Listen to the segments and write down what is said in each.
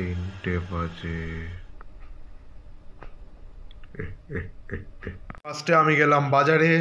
3টে বাজে। ফার্স্টে আমি গেলাম বাজারে।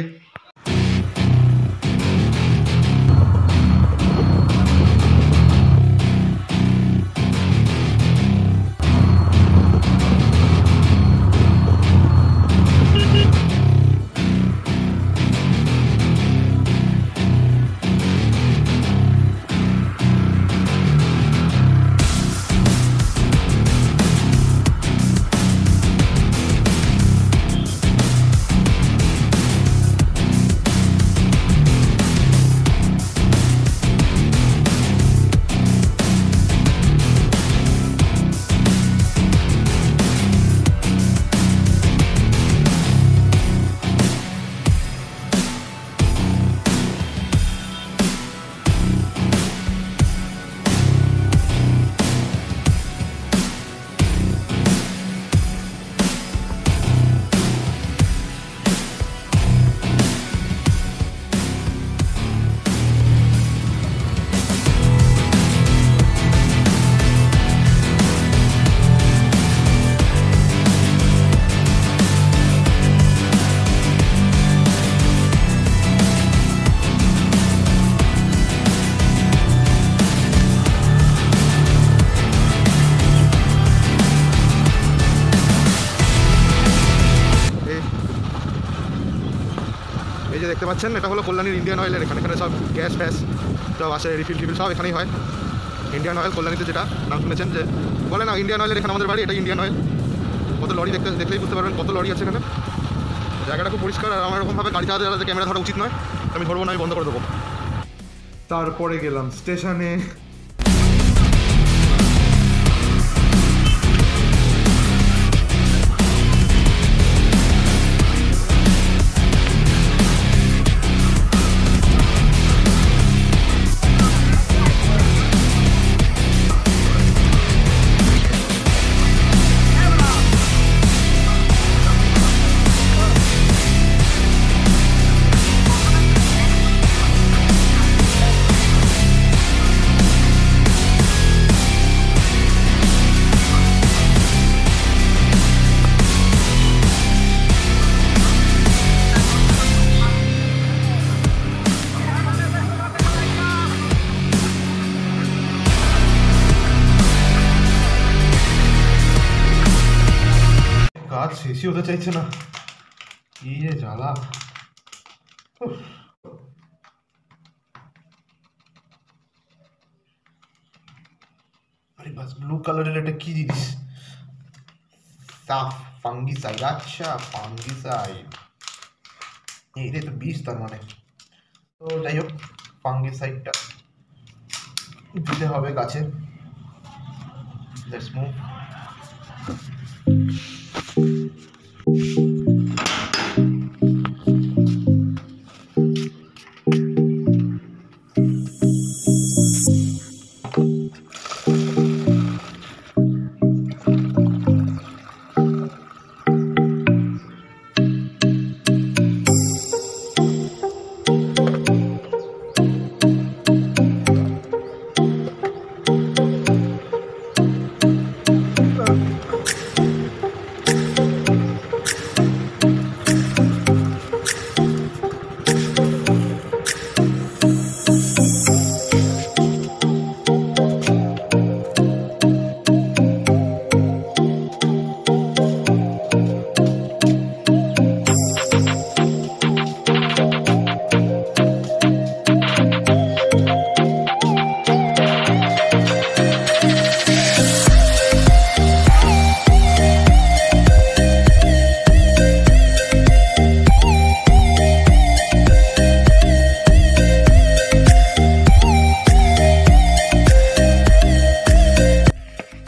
এই যে দেখতে পাচ্ছেন, এটা হলো কল্যাণীর ইন্ডিয়ান অয়েলের। এখানে সব গ্যাস ফ্যাস সব আসে, রিফিল টিফিল সব এখানেই হয়। ইন্ডিয়ান অয়েল কল্যাণীতে, যেটা নাম শুনেছেন, যে বলে না ইন্ডিয়ান অয়েল, এখানে আমাদের বাড়ি, এটা ইন্ডিয়ান অয়েল। কত লরি দেখলেই বুঝতে পারবেন কত লরি আছে এখানে। জায়গাটা খুব পরিষ্কার। আর আমার এরকমভাবে গাড়ি চালাতে ক্যামেরা ধরা উচিত নয়, আমি ধরবো না, আমি বন্ধ করে দেবো। তারপরে গেলাম স্টেশনে। কাজ শেষই হতে চাইছে না, কি যে জ্বালা। আরে বাস, ব্লু কালারের এটা কি জিনিস? সাফ ফাঙ্গিসাইড। আচ্ছা, ফাঙ্গিসাইড, এইটাই তো বিষ তার মানে। তো যাই হোক, ফাঙ্গিসাইডটা দিতে হবে গাছে। Let's move.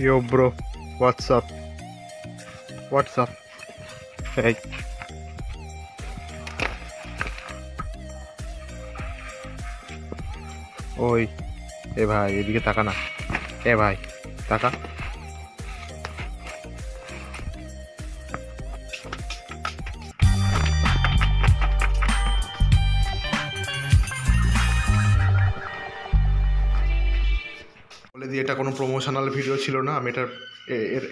Yo bro, what's up? What's up? Hey. ওই এ ভাই, এদিকে তাকা না। এ ভাই তাকা। বলে দিই এটা কোনো প্রমোশনাল ভিডিও ছিল না, আমি এটা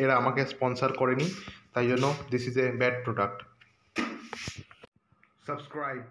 এরা আমাকে স্পন্সর করেনি, তাই জন্য this is a bad product. Subscribe.